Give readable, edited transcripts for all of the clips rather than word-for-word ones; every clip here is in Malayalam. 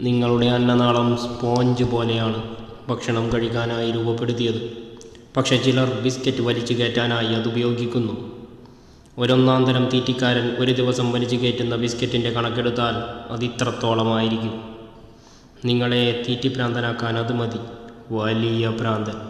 നിങ്ങളുടെ അന്നനാളം സ്പോഞ്ച് പോലെയാണ് ഭക്ഷണം കഴിക്കാനായി രൂപപ്പെടുത്തിയത്. പക്ഷെ ചിലർ ബിസ്ക്കറ്റ് വലിച്ചു കയറ്റാനായി അത് ഉപയോഗിക്കുന്നു. ഒരൊന്നാം തരം തീറ്റിക്കാരൻ ഒരു ദിവസം വലിച്ചു കയറ്റുന്ന ബിസ്ക്കറ്റിൻ്റെ കണക്കെടുത്താൽ അത് ഇത്രത്തോളമായിരിക്കും. നിങ്ങളെ തീറ്റിഭ്രാന്തനാക്കാൻ അത് മതി. വലിയ ഭ്രാന്തൻ.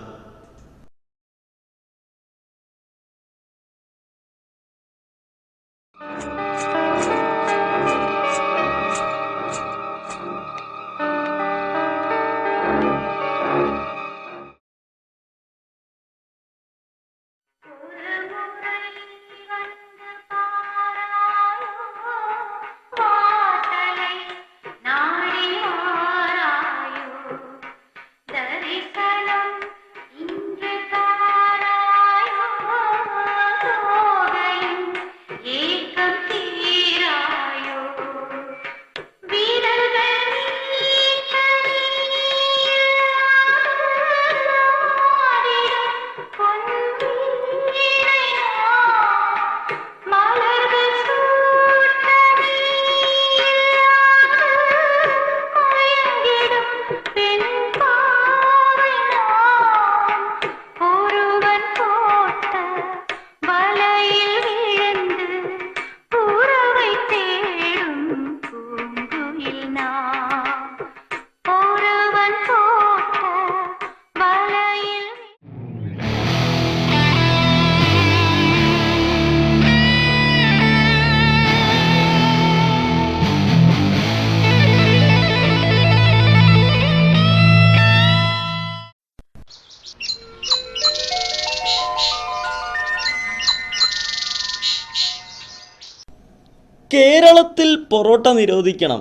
കേരളത്തിൽ പൊറോട്ട നിരോധിക്കണം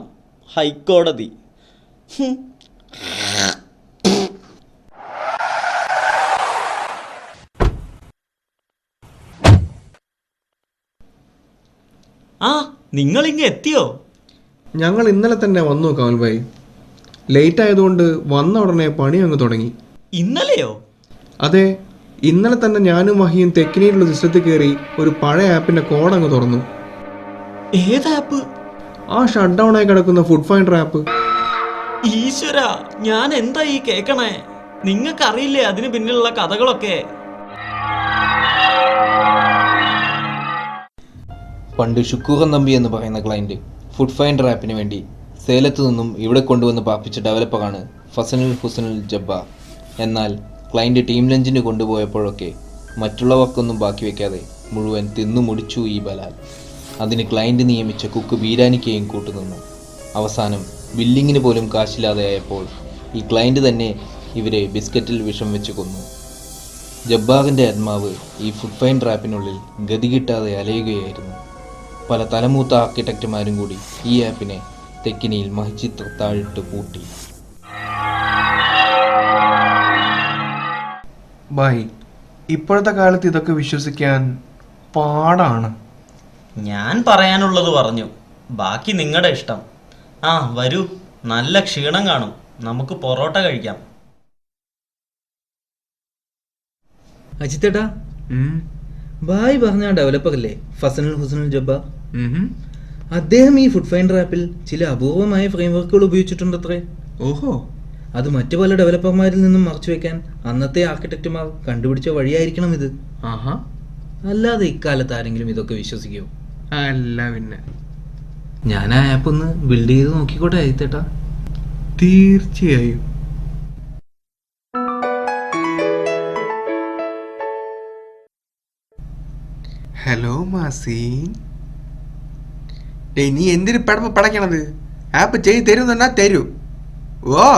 ഹൈക്കോടതി. ആ, നിങ്ങളിങ്ങ് എത്തിയോ? ഞങ്ങൾ ഇന്നലെ തന്നെ വന്നു കമൽ ഭായി. ലേറ്റ് ആയതുകൊണ്ട് വന്ന ഉടനെ പണി അങ്ങ് തുടങ്ങി. ഇന്നലെയോ? അതെ, ഇന്നലെ തന്നെ ഞാനും വഹിയും തെക്കിനിയിലുള്ള സിസ്റ്റത്തിൽ കയറി ഒരു പഴയ ആപ്പിന്റെ കോഡ് അങ്ങ് തുറന്നു. ഏത് ആപ്പ്? ആ ഷട്ട് ഡൗൺ ആയി കിടക്കുന്ന ഫുഡ് ഫൈൻഡർ ആപ്പ്. ഈശ്വര, ഞാൻ എന്താ ഈ കേക്കണേ? നിങ്ങൾക്കറിയില്ലേ അതിന് പിന്നിലുള്ള കഥകളൊക്കെ? പണ്ട് ഷുക്കൂറൻ തമ്പി എന്ന് പറയുന്ന ക്ലയൻറ്റ് ഫുഡ് ഫൈൻഡർ ആപ്പിന് വേണ്ടി സേലത്തു നിന്നും ഇവിടെ കൊണ്ടുവന്ന് പാർപ്പിച്ച ഡെവലപ്പറാണ് ഫസനുൽ ഹുസനുൽ ജബ്ബാർ. എന്നാൽ ക്ലയൻറ്റ് ടീം ലഞ്ചിന് കൊണ്ടുപോയപ്പോഴൊക്കെ മറ്റുള്ളവർക്കൊന്നും ബാക്കി വയ്ക്കാതെ മുഴുവൻ തിന്നു മുടിച്ചു ഈ ബലാൽ. അതിന് ക്ലയൻറ്റ് നിയമിച്ച കുക്ക് ബീരാനിക്കെയും കൂട്ടുനിന്നു. അവസാനം ബില്ലിങ്ങിന് പോലും കാശില്ലാതെയായപ്പോൾ ഈ ക്ലയൻറ്റ് തന്നെ ഇവരെ ബിസ്ക്കറ്റിൽ വിഷം വെച്ച് കൊന്നു. ജബ്ബാറിൻ്റെ ആത്മാവ് ഈ ഫുഡ് ഫൈൻഡർ ആപ്പിനുള്ളിൽ ഗതി കിട്ടാതെ അലയുകയായിരുന്നു. പല തലമൂത്ത ആർക്കിടെക്റ്റുമാരും കൂടി ഈ ആപ്പിനെ തെക്കിനിയിൽ മഹിച്ചിത്രത്താഴിട്ട് പൂട്ടി. ഭായ്, ഇപ്പോഴത്തെ കാലത്ത് ഇതൊക്കെ വിശ്വസിക്കാൻ പാടാണ്. ഞാൻ പറയാനുള്ളത് പറഞ്ഞു, ബാക്കി നിങ്ങളുടെ ഇഷ്ടം. ആ വരൂ, നല്ല ക്ഷീണം കാണും, നമുക്ക് പൊറോട്ട കഴിക്കാം. അജിത്തേട്ടാ, ഭായ് പറഞ്ഞ ഡെവലപ്പർ അല്ലേ ഫസനുൽ ഹുസനുൽ ജബ്ബാർ? അദ്ദേഹം ഈ ഫുഡ് ഫൈൻഡർ ആപ്പിൽ ചില അപൂർവമായ ഫ്രെയിംവർക്കുകൾ ഉപയോഗിച്ചിട്ടുണ്ടത്രേ. ഓഹോ. അത് മറ്റു പല ഡെവലപ്പർമാരിൽ നിന്നും മറച്ചുവെക്കാൻ അന്നത്തെ ആർക്കിടെക്റ്റുമാർ കണ്ടുപിടിച്ച വഴിയായിരിക്കണം ഇത്. ആഹാ. അല്ലാതെ ഇക്കാലത്ത് ആരെങ്കിലും ഇതൊക്കെ വിശ്വസിക്കുമോ? അല്ല പിന്നെ. ഞാൻ ആ ആപ്പ് ഒന്ന് ബിൽഡ് ചെയ്ത് നോക്കിക്കോട്ടെ അജിത്തേട്ടാ? തീർച്ചയായും. ഹലോ മാസീൻ. നീ എന്തിനു പടക്കണത്? ആപ്പ് ചെയ്ത് തരുന്ന തരൂ. ഓ,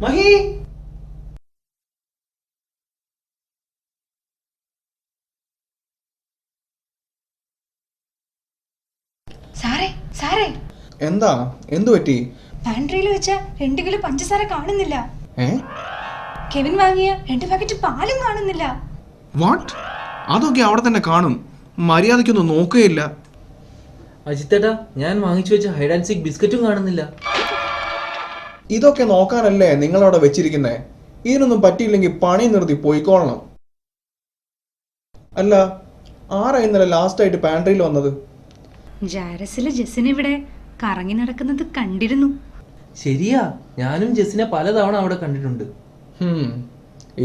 മഹി. സാറേ സാറേ, എന്താ? എന്തു പറ്റി? പാൻട്രിയിൽ വെച്ച 2 കിലോ പഞ്ചസാര കാണുന്നില്ല. ഏ? കെവിൻ വാങ്ങിയ 2 പാക്കറ്റ് പാലും കാണുന്നില്ല. വാട്ട്? അതൊക്കെ അവിടെ തന്നെ കാണും. മര്യാദയ്ക്കൊന്നും നോക്കുകയില്ല. അജിത്തേട്ടാ, ഞാൻ വാങ്ങിച്ചു വെച്ച ഹൈഡ് ആൻഡ് സീക്ക് ബിസ്ക്കറ്റും കാണുന്നില്ല. ഇതൊക്കെ നോക്കാനല്ലേ നിങ്ങളവിടെ വെച്ചിരിക്കുന്നേ? ഇതിനൊന്നും പറ്റിയില്ലെങ്കിൽ പണി നിർത്തി പോയിക്കോളണം. അല്ല, ആരാ ഇന്നലെ ലാസ്റ്റായിട്ട് പാൻട്രിയിൽ വന്നത്? ജാരസിലെ ജെസിന് ഇവിടെ കറങ്ങി നടക്കുന്നത് കണ്ടിരുന്നു. ശരിയാ, ഞാനും ജെസിനെ പലതവണ അവിടെ കണ്ടിട്ടുണ്ട്.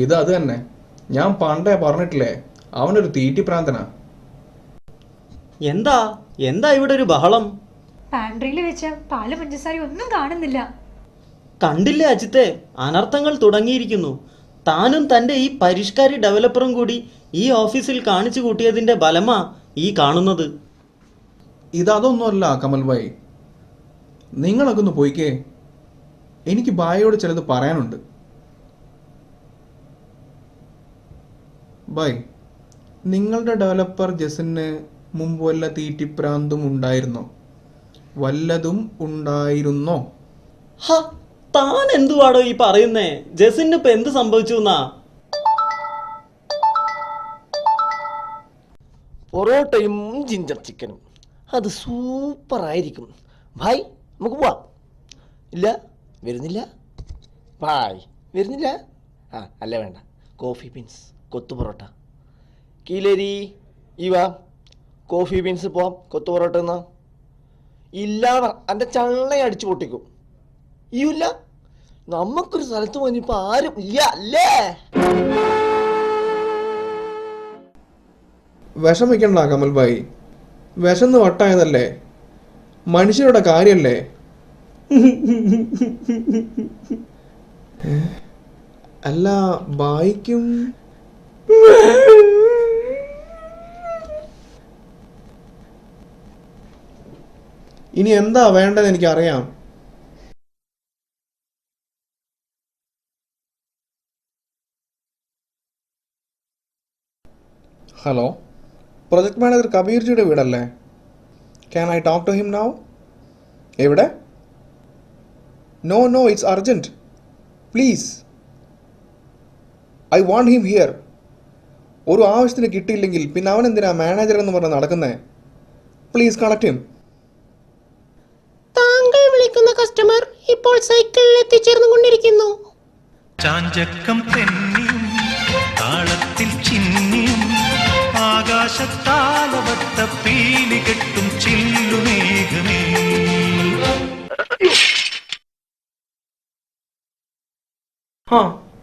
ഇത് അത് തന്നെ. ഞാൻ പണ്ടേ പറഞ്ഞിട്ടില്ലേ, അവനൊരു തീറ്റിപ്രാന്തനാ. എന്താ എന്താ ഇവിടെ ഒരു ബഹളം? പാൻട്രിയിൽ വെച്ച പാല് പഞ്ചസാര ഒന്നും കാണുന്നില്ല. കണ്ടില്ലേ അജിത്തെ, അനർത്ഥങ്ങൾ തുടങ്ങിയിരിക്കുന്നു. താനും തൻ്റെ ഈ പരിഷ്കാരി ഡെവലപ്പറും കൂടി ഈ ഓഫീസിൽ കാണിച്ചു കൂട്ടിയതിൻ്റെ ബലമാ ഈ കാണുന്നത്. ഇതൊന്നുമല്ല കമൽ ഭായ്, നിങ്ങളൊക്കെ ഒന്ന് പോയിക്കേ. എനിക്ക് ബായോട് ചിലത് പറയാനുണ്ട്. ബായ്, നിങ്ങളുടെ ഡെവലപ്പർ ജെസിന് മുമ്പ് വല്ല തീറ്റിപ്രാന്തും ഉണ്ടായിരുന്നോ? വല്ലതും ഉണ്ടായിരുന്നോ? ഹ, താൻ എന്തുവാടോ ഈ പറയുന്നേ? ജെസിന് ഇപ്പൊ എന്ത് സംഭവിച്ചു എന്നാ? പൊറോട്ടയും ജിഞ്ചർ ചിക്കനും അത് സൂപ്പറായിരിക്കും ഭായ്. നമുക്ക് പോവാം. ഇല്ല, വരുന്നില്ല ഭായ്, വരുന്നില്ല. അല്ല വേണ്ട, കോഫി ബീൻസ് കൊത്തു പൊറോട്ട. കീലേരി ഈ വാ, കോഫി ബീൻസ് പോവാം, കൊത്തു പൊറോട്ട എന്നാ. ഇല്ലാണ എൻ്റെ ചള്ളയെ അടിച്ചു പൊട്ടിക്കും. ഇല്ല, നമുക്കൊരു സ്ഥലത്ത് പോയിപ്പോ ആരും ഇല്ല അല്ലേ? വിഷമിക്കണ്ട കമൽ ഭായ്, വിശന്ന് വട്ടായതല്ലേ, മനുഷ്യരുടെ കാര്യല്ലേ. അല്ല, ബായിക്കും ഇനി എന്താ വേണ്ടത് എനിക്കറിയാം. ഹലോ, പ്രൊജക്ട് മാനേജർ കബീർജിയുടെ വീടല്ലേ? Can I talk to him now? എവിടെ? No, it's urgent, please. I want him here. ഒരു ആവശ്യത്തിന് കിട്ടിയില്ലെങ്കിൽ പിന്നെ അവൻ എന്തിനാ മാനേജർ എന്ന് പറഞ്ഞ് നടക്കുന്നേ? Please connect him. താങ്കൾ വിളിക്കുന്ന കസ്റ്റമർ ഇപ്പോൾ സൈക്കിളിൽ എത്തിച്ചേർന്നുകൊണ്ടിരിക്കുന്നു. ചാഞ്ചക്കം തെന്നിയും താളത്തിൽ ചിന്നിയും ആകാശത്താലവട്ട പീലി കെട്ടും ചില്ലുമേഘമേ.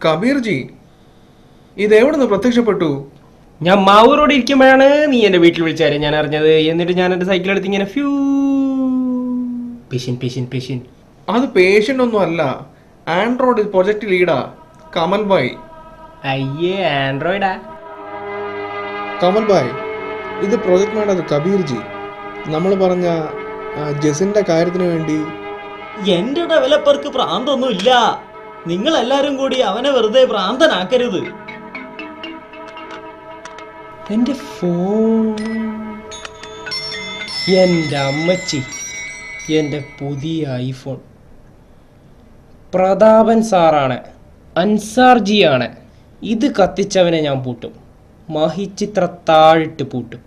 കബീർജി, ഇതെവിടുന്ന് പ്രത്യക്ഷപ്പെട്ടു? ഞാൻ മാവൂരോട് ഇരിക്കുമ്പോഴാണ് നീ എൻ്റെ വീട്ടിൽ വിളിച്ചാരെ ഞാൻ അറിഞ്ഞത്. എന്നിട്ട് ഞാൻ എൻ്റെ സൈക്കിൾ എടുത്ത് ഇങ്ങനെ ഫ്യൂ പെഷ്യൻ. അത് പേഷ്യൻ്റ് ഒന്നും അല്ല, ആൻഡ്രോയിഡ് പ്രൊജക്ട് ലീഡാ കമൽ ഭായ്. അയ്യേ, ആൻഡ്രോയിഡാ? കമൽ ഭായ്, ഇത് പ്രൊജക്ട് മാനേജർ കബീർജി. നമ്മൾ പറഞ്ഞ ജെസിന്റെ കാര്യത്തിന് വേണ്ടി. എന്റെ ഡെവലപ്പർക്ക് പ്രാന്തൊന്നും ഇല്ല. നിങ്ങൾ എല്ലാരും കൂടി അവനെ വെറുതെ പ്രാന്തനാക്കരുത്. എൻ്റെ ഫോൺ, എൻ്റെ അമ്മച്ചി, എൻ്റെ പുതിയ ഐഫോൺ. പ്രതാപൻ സാറാണ്, അൻസാർജിയാണ്. ഇത് കത്തിച്ചവനെ ഞാൻ പൂട്ടും, മഹിച്ചിത്ര താഴിട്ട് പൂട്ടും.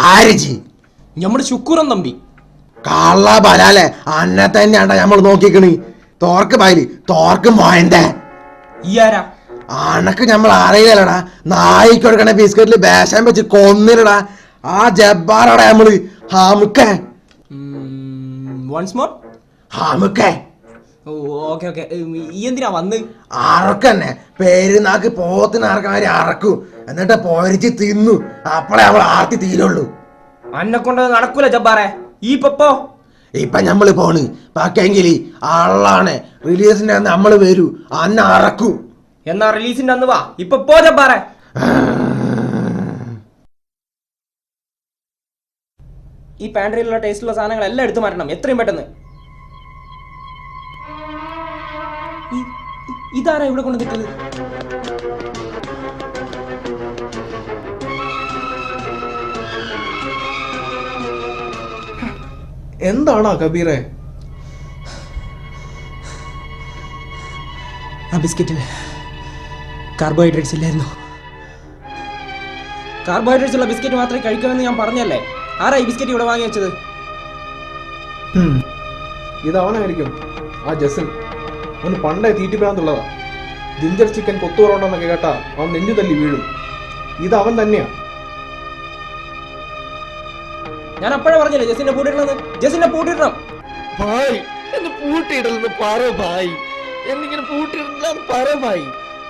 ആരിജി നമ്മുടെ ശുക്കൂറൻ തമ്പി. കള്ള ബലാലെ അന്നെ തന്നെയാണ്ട നമ്മൾ നോക്കിക്കണ്. തോർക്ക് പായില് തോർക്ക് മോയന്റെ ഈ ആരാ? അണക്ക് നമ്മൾ അറിയില്ലടാ. നായിക്ക് കൊടുക്കണ ബിസ്ക്കറ്റില് ബേശം വെച്ച് കൊന്നില്ലടാ. ആ ജബ്ബാറടാ നമ്മള്. ഹാമുക്കേ വൺസ് മോർ. ഹാമുക്കേ ഓക്കെ ഓക്കെ. ഈ എന്തിനാ വന്ന്? അറക്കന്നെ പെരുന്നാക്ക് പോത്തിന് അറക്കാരി അറക്കും, എന്നിട്ട് പൊരിച്ച് തിന്നു. അപ്പളേ അവൾ ആർത്തി തീരുള്ളൂ. അന്നെ കൊണ്ട് നടക്കൂല ജബ്ബാറെ. ഈ പപ്പോ ഇപ്പൊ ഞമ്മള് പോണ്. പക്ഷെങ്കിൽ ആളാണ് റിലീസിന്റെ അന്ന് നമ്മള് വരൂ, അന്ന അറക്കൂ. എന്നാ റിലീസിന്റെ അന്ന് വാ. ഇപ്പൊ പോ ജബ്ബാറെ. ഈ പാൻട്രിയിലുള്ള ടേസ്റ്റുള്ള സാധനങ്ങൾ എല്ലാം എടുത്തു മാറ്റണം എത്രയും പെട്ടെന്ന്. ഇതാരാ ഇവിടെ കൊണ്ട് നിൽക്കുന്നത്? എന്താണോ കബീറെ? ആ ബിസ്ക്കറ്റിൽ കാർബോഹൈഡ്രേറ്റ്സ് ഇല്ലായിരുന്നു. കാർബോഹൈഡ്രേറ്റ്സ് ഉള്ള ബിസ്ക്കറ്റ് മാത്രമേ കഴിക്കാമെന്ന് ഞാൻ പറഞ്ഞല്ലേ. ആരാ ഈ ബിസ്ക്കറ്റ് ഇവിടെ വാങ്ങി വെച്ചത്? ഇതവനായിരിക്കും, ആ ജസൻ. അവന് പണ്ടേ തീറ്റിപ്പിടാന്നുള്ളതാ. ജിഞ്ചർ ചിക്കൻ കൊത്തുപൊറോണ്ടെന്നൊക്കെ കേട്ടാ അവൻ നെഞ്ചു തല്ലി വീഴും. ഇത് അവൻ തന്നെയാ. ഞാൻ അപ്പോഴേ പറഞ്ഞില്ലേ ജസിന്റെ പൂട്ടിടണമെന്ന്. ജസിന്റെ പൂട്ടിടണം. ഭായ് എന്നെ പൂട്ടിയിടലെന്ന് പറ ഭായ്. എന്നിങ്ങനെ പൂട്ടിയിടലെന്ന് പറ ഭായ്.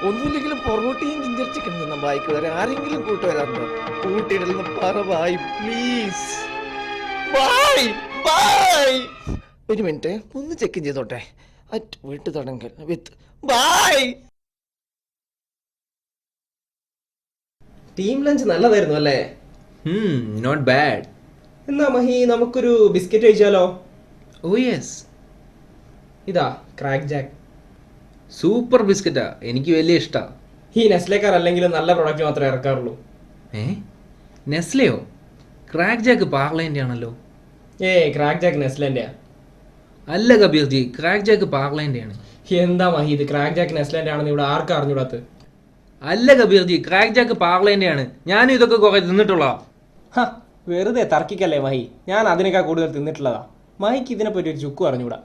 ഒന്നുമില്ലെങ്കിലും പൊറോട്ടയും ജിഞ്ചർ ചിക്കൻ തന്ന ഭായിക്ക് വരെ ആരെങ്കിലും കൂട്ടുവരാറുണ്ടോ? പൂട്ടിയിടലെന്ന് പറ ഭായ് പ്ലീസ്. ഭായ് ഭായ് ഒരു മിനിറ്റ് ഒന്ന് ചെക്ക് ചെയ്തോട്ടെ. അറ്റ് വീട്ടു തുടങ്ങൽ വിത്ത് ഭായ്. ടീം ലഞ്ച് നല്ലതായിരുന്നു അല്ലേ? Not bad. എന്നാ മഹി നമുക്കൊരു ബിസ്ക്കറ്റ് കഴിച്ചാലോ? Oh yes. ഇതാ ക്രാക്ക് ജാക്ക്. സൂപ്പർ ബിസ്ക്കറ്റാ, എനിക്ക് വലിയ ഇഷ്ടാ. ഈ നെസ്ലേക്കാർ അല്ലെങ്കിലും നല്ല പ്രൊഡക്റ്റ് മാത്രമേ ഇറക്കാറുള്ളൂ. നെസ്ലെയോ? ക്രാക്ക് ജാക്ക് പാർലൈൻ്റെ ആണല്ലോ. ക്രാക്ക് ജാക്ക് നെസ്ലേന്റെയാ? അല്ല കബീർജി, ക്രാക്ക് ജാക്ക് പാർലൈൻ്റെ ആണ്. എന്താ മഹി ഇത് ക്രാക്ക് ജാക്ക് നെസ്ലേന്റെ ആണെന്ന് ഇവിടെ ആർക്കും അറിഞ്ഞൂടാത്ത? അല്ല കബീർജി, ക്രാക്ക് ജാക്ക് പാർലൈൻ്റെ ആണ്. ഞാനും ഇതൊക്കെ കുറെ തിന്നിട്ടുള്ളതാ. വെറുതെ തർക്കിക്കല്ലേ മഹി, ഞാൻ അതിനേക്കാൾ കൂടുതൽ തിന്നിട്ടുള്ളതാ. മഹിക്ക് ഇതിനെപ്പറ്റി ഒരു ചുക്കും അറിഞ്ഞൂടാ.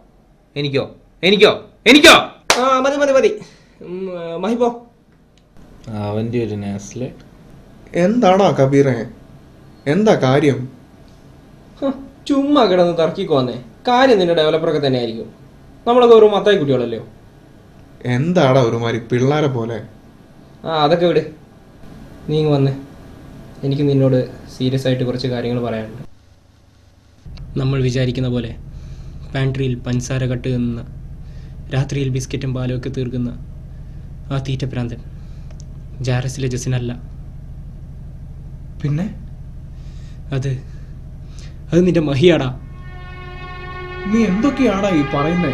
എനിക്കോ എനിക്കോ എനിക്കോ? ആ മതി മതി മതി. മഹി പോ. അവൻ്റെ ഒരു നെസ്ലെ. എന്താണോ കബീറെ? എന്താ കാര്യം? ചുമ്മാ കിടന്ന് തർക്കിക്കോന്നേ. കാര്യം നിന്റെ ഡെവലപ്പറൊക്കെ തന്നെ ആയിരിക്കും. നമ്മളൊക്കെ ഒരു മത്തായി കുട്ടികളല്ലോ. എന്താടാ ഒരുമാതിരി പിള്ളേരെ പോലെ? അതൊക്കെ വിട്. നീ ഇങ്ങ് വന്നേ. എനിക്ക് നിന്നോട് സീരിയസ് ആയിട്ട് കുറച്ച് കാര്യങ്ങൾ പറയാനുണ്ട്. നമ്മൾ വിചാരിക്കുന്ന പോലെ പാൻട്രിയിൽ പഞ്ചസാര കട്ട് തിന്നുന്ന, രാത്രിയിൽ ബിസ്ക്കറ്റും പാലും ഒക്കെ തീർക്കുന്ന ആ തീറ്റപ്രാന്തൻ ജാരസിലെ ജസിനല്ല. പിന്നെ അത് നിന്റെ മഹിയാടാ. നീ എന്തൊക്കെയാടാ ഈ പറയുന്നേ?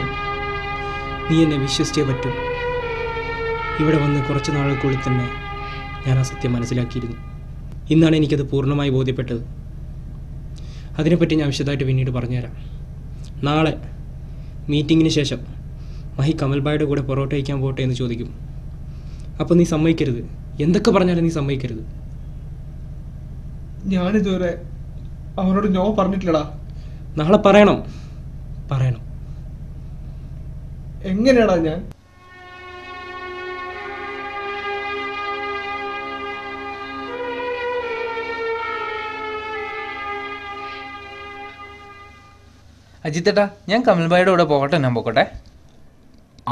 നീ എന്നെ വിശ്വസിച്ചേ പറ്റൂ. ഇവിടെ വന്ന് കുറച്ച് നാളുകൾക്കുള്ളിൽ തന്നെ ഞാൻ ആ സത്യം മനസ്സിലാക്കിയിരുന്നു. ഇന്നാണ് എനിക്കത് പൂർണ്ണമായി ബോധ്യപ്പെട്ടത്. അതിനെപ്പറ്റി ഞാൻ വിശദമായിട്ട് പിന്നീട് പറഞ്ഞുതരാം. നാളെ മീറ്റിങ്ങിന് ശേഷം മഹി കമൽബായുടെ കൂടെ പൊറോട്ട കഴിക്കാൻ പോട്ടെ എന്ന് ചോദിക്കും. അപ്പോൾ നീ സമ്മതിക്കരുത്. എന്തൊക്കെ പറഞ്ഞാലും നീ സമ്മതിക്കരുത്. ഞാനിതുവരെ അവനോട് നോ പറഞ്ഞിട്ടില്ലടാ. നാളെ പറയണം. എങ്ങനെയാടാ ഞാൻ? അജിത്തേട്ടാ, ഞാൻ കമൽബായുടെ കൂടെ പോകട്ടെ. ഞാൻ പോകട്ടെ.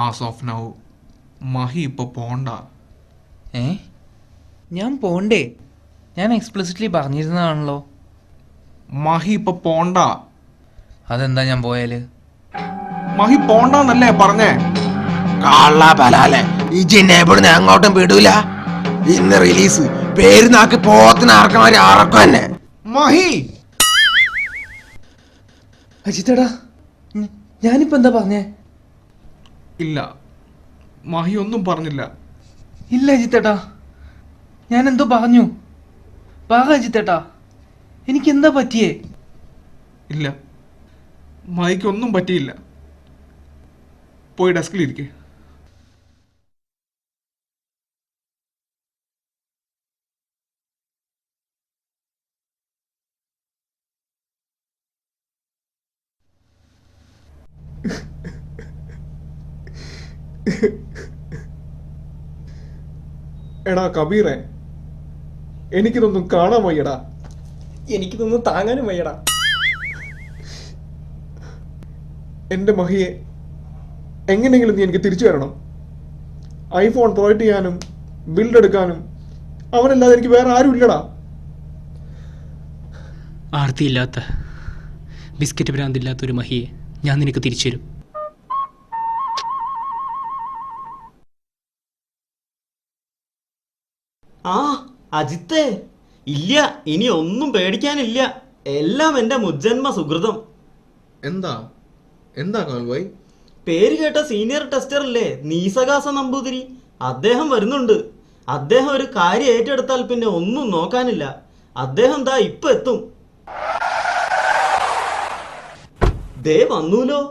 ആസ് ഓഫ് നൗ മഹി ഇപ്പൊ പോണ്ട. ഞാൻ പോണ്ടേ? ഞാൻ എക്സ്പ്ലിസിറ്റ്ലി പറഞ്ഞിരുന്നതാണല്ലോ. മഹി ഇപ്പൊ പോണ്ട. അതെന്താ ഞാൻ പോയാല്? മഹി പോണ്ടെന്നല്ലേ പറഞ്ഞേ? കള്ള ബലാലെ ഇജിന്നെ എവിടുന്ന് അങ്ങോട്ടും വിടൂല. ഇന്ന് റിലീസ് പേരുന്നാക്ക് പോത്തിന് ആർക്കമാര് ആർക്കും തന്നെ. മഹി അജിത്തേട്ടാ, ഞാനിപ്പോ എന്താ പറഞ്ഞേ? ഇല്ല, മഹി ഒന്നും പറഞ്ഞില്ല. ഇല്ല അജിത്തേട്ടാ, ഞാൻ എന്തോ പറഞ്ഞു. പറ അജിത്തേട്ടാ, എനിക്കെന്താ പറ്റിയേ? ഇല്ല, മഹിക്കൊന്നും പറ്റിയില്ല. പോയി ഡെസ്കിലിരിക്കേ. എടാ കബീറെ, എനിക്കിതൊന്നും കാണാൻ വയ്യടാ. എനിക്കിതൊന്നും താങ്ങാനും വയ്യടാ. എൻ്റെ മഹിയെ എങ്ങനെയെങ്കിലും നീ എനിക്ക് തിരിച്ചു തരണം. ഐഫോൺ പ്രൊവൈഡ് ചെയ്യാനും ബിൽഡ് എടുക്കാനും അവനല്ലാതെ എനിക്ക് വേറെ ആരും ഇല്ലടാ. ആർത്തിയില്ലാത്ത, ബിസ്ക്കറ്റ് ഭ്രാന്തില്ലാത്ത ഒരു മഹിയെ ഞാൻ നിനക്ക് തിരിച്ചു തരും. ആ അജിത്തേ, ഇല്ല, ഇനി ഒന്നും പേടിക്കാനില്ല. എല്ലാം എൻ്റെ മുജ്ജന്മ സുഹൃതം. എന്താ എന്താ കാൽവായി? പേര് കേട്ട സീനിയർ ടെസ്റ്റർ അല്ലേ നീസകാസ നമ്പൂതിരി, അദ്ദേഹം വരുന്നുണ്ട്. അദ്ദേഹം ഒരു കാര്യം ഏറ്റെടുത്താൽ പിന്നെ ഒന്നും നോക്കാനില്ല. അദ്ദേഹം ദാ ഇപ്പൊ എത്തും. ദേ വന്നൂലോ.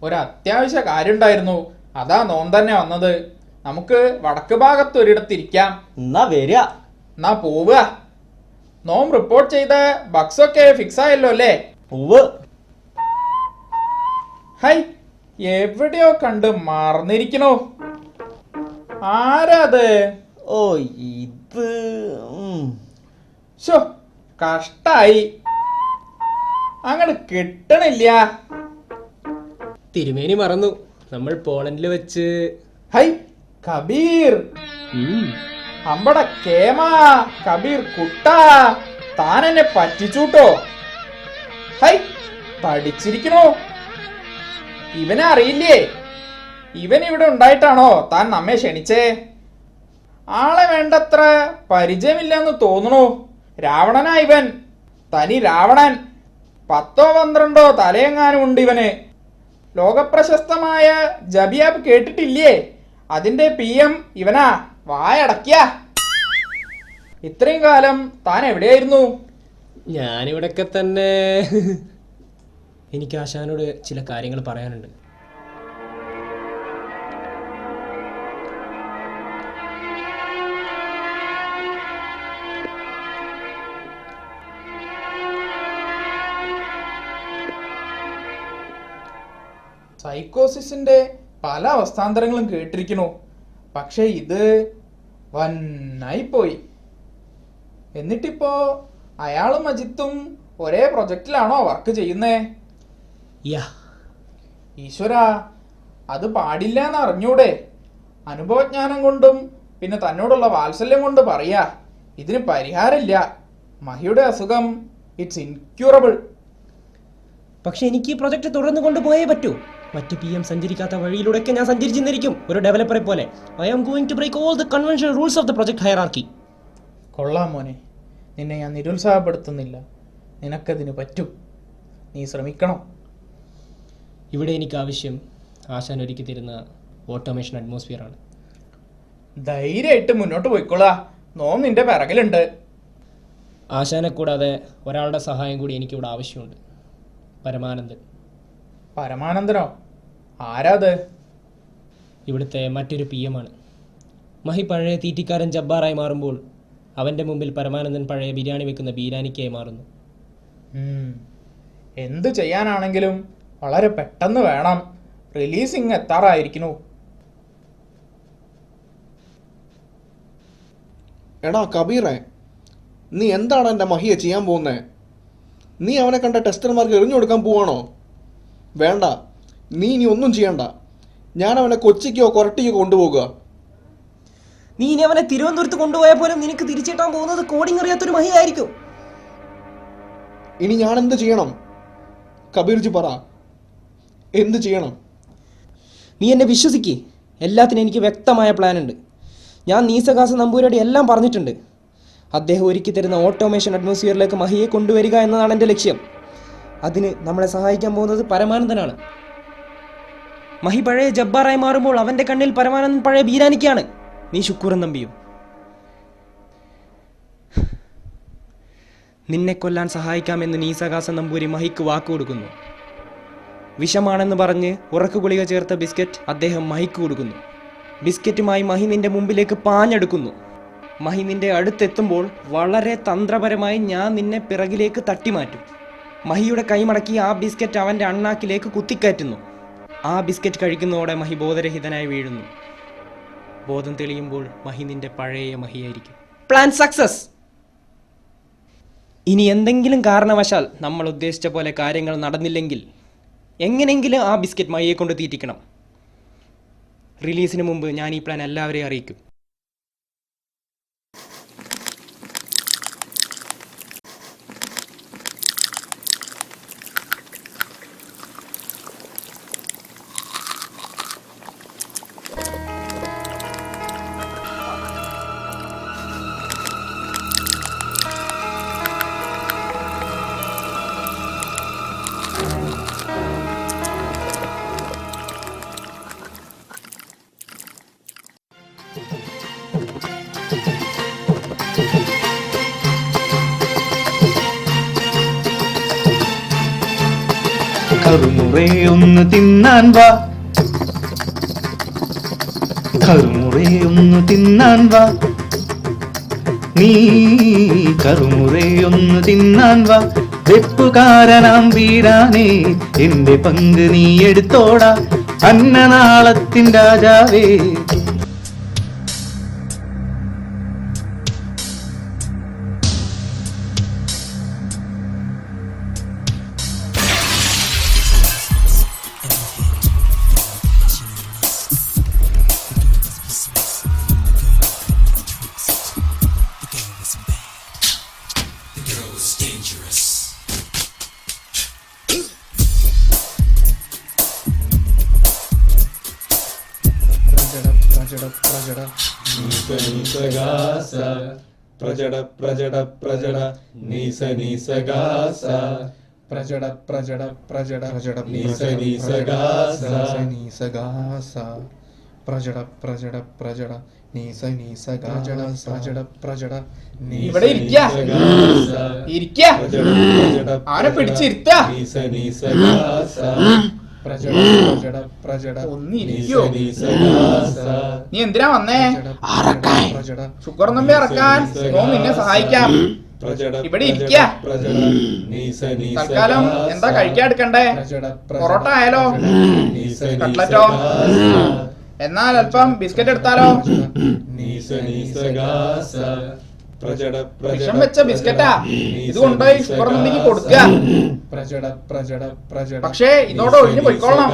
ഒരു അത്യാവശ്യ കാര്യം ഉണ്ടായിരുന്നു, അതാ നോം തന്നെ വന്നത്. നമുക്ക് വടക്ക് ഭാഗത്ത് ഒരിടത്തിരിക്കാം. എന്നാ വരിക. എന്നാ പോവുക. നോം റിപ്പോർട്ട് ചെയ്ത ബഗ്സ് ഒക്കെ ഫിക്സ് ആയല്ലോ അല്ലേ? ഉവ്വ്. ഹൈ, എവിടെയോ കണ്ട് മറന്നിരിക്കണോ? ആരാത്? ഓ ഇത് ശോ, കഷ്ടായി. അങ്ങട് കിട്ടണില്ല. തിരുമേനി മറന്നു, നമ്മൾ പോളണ്ടിൽ വെച്ച്. ഹൈ, കബീർ. അമ്പട കേമാ, കബീർ കുട്ടാ, താൻ എന്നെ പറ്റിച്ചൂട്ടോ. ഹൈ, പഠിച്ചിരിക്കണോ? ഇവനെ അറിയില്ലേ? ഇവൻ ഇവിടെ ഉണ്ടായിട്ടാണോ താൻ നമ്മെ ക്ഷണിച്ചേ? ആളെ വേണ്ടത്ര പരിചയമില്ലെന്ന് തോന്നണു. രാവണനാ ഇവൻ, തനി രാവണൻ. 10-12 തലയെങ്ങാനും ഉണ്ട് ഇവന്. ലോകപ്രശസ്തമായ ജബിയാബ് കേട്ടിട്ടില്ലേ? അതിന്റെ PM ഇവനാ. വായടക്കിയ. ഇത്രയും കാലം താൻ എവിടെയായിരുന്നു? ഞാനിവിടൊക്കെ തന്നെ. എനിക്ക് ആശാനോട് ചില കാര്യങ്ങൾ പറയാനുണ്ട്. സൈക്കോസിന്റെ പല അവസ്ഥാന്തരങ്ങളും കേട്ടിരിക്കണു. പക്ഷെ ഇത് വന്നായിപ്പോയി. എന്നിട്ടിപ്പോ അയാളും അജിത്തും ഒരേ പ്രൊജക്റ്റിലാണോ വർക്ക് ചെയ്യുന്നേ? ഈശ്വര, അത് പാടില്ല എന്ന് അറിഞ്ഞൂടെ? അനുഭവജ്ഞാനം കൊണ്ടും പിന്നെ തന്നോടുള്ള വാത്സല്യം കൊണ്ട് പറയാ, ഇതിന് പരിഹാരമില്ല. മഹിയുടെ അസുഖം ഇറ്റ്സ് ഇൻക്യൂറബിൾ. പക്ഷെ എനിക്ക് ഈ പ്രൊജക്ട് തുടർന്ന് കൊണ്ടുപോയേ പറ്റൂ. മറ്റ് PM സഞ്ചരിക്കാത്ത വഴിയിലൂടെയൊക്കെ ഞാൻ സഞ്ചരിച്ചിരിക്കും, ഒരു ഡെവലപ്പറെ പോലെ. I am going to break all the conventional rules of the project hierarchy. കൊള്ളാം മോനെ, നിന്നെ ഞാൻ നിരുത്സാഹപ്പെടുത്തുന്നില്ല. നിനക്കതിന് പറ്റും. നീ ശ്രമിക്കണം. ഇവിടെ എനിക്ക് ആവശ്യം ആശാൻ ഒരുക്കി തരുന്ന ഓട്ടോമേഷൻ അറ്റ്മോസ്ഫിയറാണ്. ധൈര്യമായിട്ട് മുന്നോട്ട് പോയിക്കൊള്ളാ. നോം നിന്റെ പിറകിലുണ്ട്. ആശാനെ കൂടാതെ ഒരാളുടെ സഹായം കൂടി എനിക്കിവിടെ ആവശ്യമുണ്ട്. പരമാനന്ദൻ. പരമാനന്ദനോ? ആരാത്? ഇവിടുത്തെ മറ്റൊരു PM ആണ്. മഹി പഴയ തീറ്റിക്കാരൻ ജബ്ബാറായി മാറുമ്പോൾ അവൻ്റെ മുമ്പിൽ പരമാനന്ദൻ പഴയ ബിരിയാണി വെക്കുന്ന ബീരാനിക്കായി മാറുന്നു. എന്തു ചെയ്യാനാണെങ്കിലും വളരെ പെട്ടെന്ന് വേണം. റിലീസിങ് എത്താറായിരിക്കുന്നു. എടാ കബീറെ, നീ എന്താണ് എൻ്റെ മഹിയെ ചെയ്യാൻ പോകുന്നത്? നീ അവനെ കണ്ട ടെസ്റ്റർമാർക്ക് എറിഞ്ഞു കൊടുക്കാൻ പോവാണോ? വേണ്ട, നീ ഇനി ഒന്നും ചെയ്യണ്ട. ഞാൻ അവനെ കൊച്ചിക്കോ കൊരട്ടിക്കോ കൊണ്ടുപോകുക. നീ ഇനി അവനെ തിരുവനന്തപുരത്ത് കൊണ്ടുപോയാൽ പോലും നിനക്ക് തിരിച്ചെത്താൻ പോകുന്നത് കോഡിംഗ് അറിയാത്തൊരു മഹിയായിരിക്കും. ഇനി ഞാൻ എന്ത് ചെയ്യണം? കബീർജി പറ, എന്ത് ചെയ്യണം? നീ എന്നെ വിശ്വസിക്ക്, എല്ലാത്തിനും എനിക്ക് വ്യക്തമായ പ്ലാൻ ഉണ്ട്. ഞാൻ നീസകാസ നമ്പൂരിയോട് എല്ലാം പറഞ്ഞിട്ടുണ്ട്. അദ്ദേഹം ഒരുക്കി തരുന്ന ഓട്ടോമേഷൻ അറ്റ്മോസ്ഫിയറിലേക്ക് മഹിയെ കൊണ്ടുവരിക എന്നതാണ് എൻ്റെ ലക്ഷ്യം. അതിന് നമ്മളെ സഹായിക്കാൻ പോകുന്നത് പരമാനന്ദനാണ്. മഹി പഴയ ജബ്ബാറായി മാറുമ്പോൾ അവൻ്റെ കണ്ണിൽ പരമാനന്ദൻ പഴയ ബീരാനിക്കാണ്. നീ ശുക്കൂറൻ നമ്പിയും. നിന്നെ കൊല്ലാൻ സഹായിക്കാമെന്ന് നീസകാസ നമ്പൂരി മഹിക്ക് വാക്ക് കൊടുക്കുന്നു. വിഷമാണെന്ന് പറഞ്ഞ് ഉറക്കു ഗുളിക ചേർത്ത ബിസ്ക്കറ്റ് അദ്ദേഹം മഹിക്ക് കൊടുക്കുന്നു. ബിസ്ക്കറ്റുമായി മഹി നിന്റെ മുമ്പിലേക്ക് പാഞ്ഞെടുക്കുന്നു. മഹി നിന്റെ അടുത്തെത്തുമ്പോൾ വളരെ തന്ത്രപരമായി ഞാൻ നിന്നെ പിറകിലേക്ക് തട്ടിമാറ്റും. മഹിയുടെ കൈമടക്കി ആ ബിസ്ക്കറ്റ് അവൻ്റെ അണ്ണാക്കിലേക്ക് കുത്തിക്കയറ്റുന്നു. ആ ബിസ്ക്കറ്റ് കഴിക്കുന്നതോടെ മഹി ബോധരഹിതനായി വീഴുന്നു. ബോധം തെളിയുമ്പോൾ മഹി നിന്റെ പഴയ മഹിയായിരിക്കും. Plan success. ഇനി എന്തെങ്കിലും കാരണവശാൽ നമ്മൾ ഉദ്ദേശിച്ച പോലെ കാര്യങ്ങൾ നടന്നില്ലെങ്കിൽ എങ്ങനെയെങ്കിലും ആ ബിസ്ക്കറ്റ് മഹിയെ കൊണ്ട് തീറ്റിക്കണം. റിലീസിന് മുമ്പ് ഞാൻ ഈ പ്ലാൻ എല്ലാവരെയും അറിയിക്കും. കറുമുറേ ഒന്ന് തിന്നാൻ വാ, കറുമുറേ ഒന്ന് തിന്നാൻ വാ, നീ കറുമുറേ ഒന്ന് തിന്നാൻ വാ. വെപ്പുകാരനാം വീരാനേ എന്റെ പങ്ക് നീ എടുത്തോടാ, അന്നനാളത്തിൻ രാജാവേ. പ്രജട പ്രജട പ്രജട നീസ നീസഗാസ പ്രജട പ്രജട പ്രജട പ്രജട നീസ നീസഗാസ നീസഗാസ പ്രജട പ്രജട പ്രജട നീസ നീസഗാസ പ്രജട പ്രജട ഇവിടെ ഇരിക്ക ആരെ പിടിച്ചിരുത്ത നീ എന്തിനാ വന്നേ? ഷുഗർ നമ്പി ഇറക്കാൻ നിന്നെ സഹായിക്കാം. ഇവിടെ ഇരിക്ക. തൽക്കാലം എന്താ കഴിക്കാൻ എടുക്കണ്ടേ? പൊറോട്ട ആയാലോ? കട്ട്ലറ്റോ? എന്നാൽ അല്പം ബിസ്ക്കറ്റ് എടുത്താലോ? വിഷം വെച്ച ബിസ്ക്കറ്റാ, ഇത് കൊണ്ടുപോയി ഷുഗർ നമ്പിക്ക് കൊടുക്കുക. പക്ഷേ ഇതോടെ ഒഴിഞ്ഞു പോയിക്കോളണം.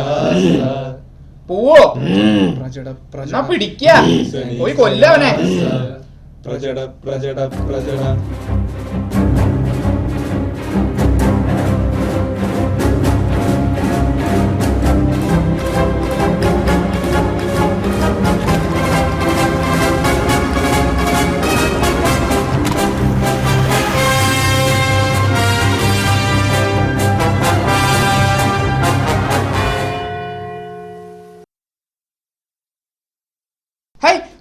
പോവോ? എന്നാ പിടിക്ക, പോയി കൊല്ലവനെ. പ്രജട പ്രജട പ്രജട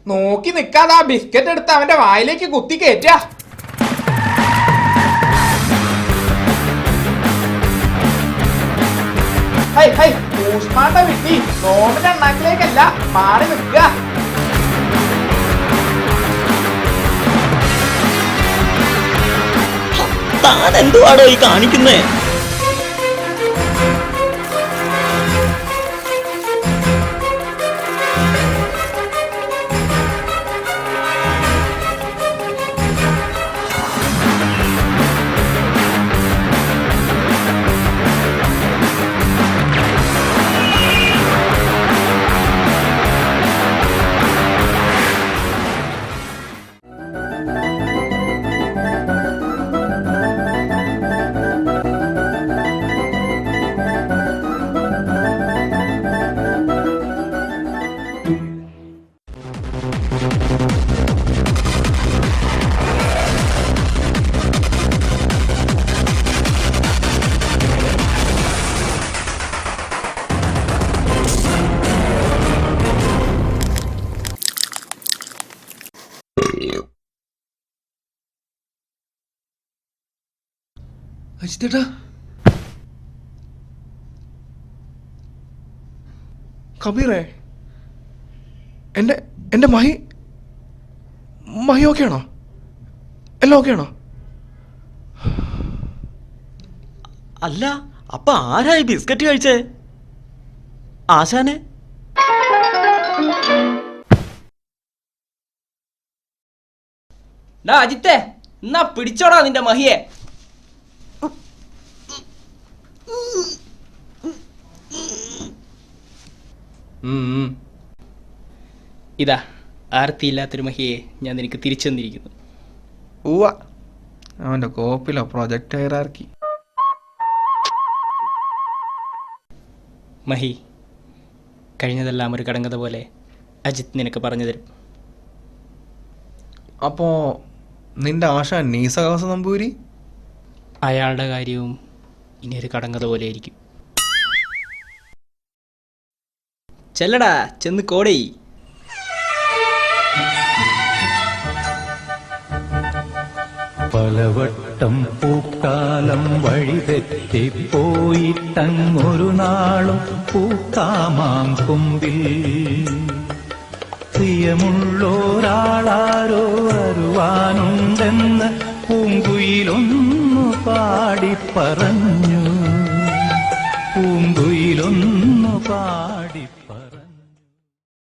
നോക്കി നിക്കാതെ ആ ബിസ്ക്കറ്റ് എടുത്ത് അവന്റെ വായിലേക്ക് കുത്തി കയറ്റ. ഊഷ്മാണ്ട വിട്ടി നോമിന്റെ എണ്ണാക്കിലേക്കല്ല, മാറി നിൽക്കുക. താൻ എന്തുവാടോ ഈ കാണിക്കുന്നേ? അജിത്തേട്ടാ, കബീറേ, എൻ്റെ മഹി ഓക്കെ ആണോ? എല്ലാം ഓക്കെ ആണോ? അല്ല, അപ്പൊ ആരായി ബിസ്ക്കറ്റ് കഴിച്ചേ? ആശാനെ? അജിത്തെ, എന്നാ പിടിച്ചോടാ നിന്റെ മഹിയെ. ഇതാ, ആർത്തിയില്ലാത്തൊരു മഹിയെ ഞാൻ നിനക്ക് തിരിച്ചു തന്നിരിക്കുന്നു. ഉവ്വ, അവൻ്റെ കോപ്പിലോ പ്രൊജക്റ്റ് ഹൈറാർക്കി. മഹി, കഴിഞ്ഞതെല്ലാം ഒരു കടങ്കഥ പോലെ അജിത്ത് നിനക്ക് പറഞ്ഞു തരും. അപ്പോ നിന്റെ ആശ നീസകാസ നമ്പൂരി? അയാളുടെ കാര്യവും ഇനി ഒരു കടങ്കഥ പോലെ ആയിരിക്കും. ചെല്ലടാ, ചെന്ന് കോടേ. പലവട്ടം പൂക്കാലം വഴിതെറ്റിപ്പോയിട്ടങ്ങൊരു നാളും പൂക്കാമാം കൊമ്പിൽ പ്രിയമുള്ളോരാളാരോ വരുവാനുണ്ടെന്ന് പൂങ്കുയിലൊന്നു പാടി പറഞ്ഞു. പൂങ്കുയിലൊന്നു പാടി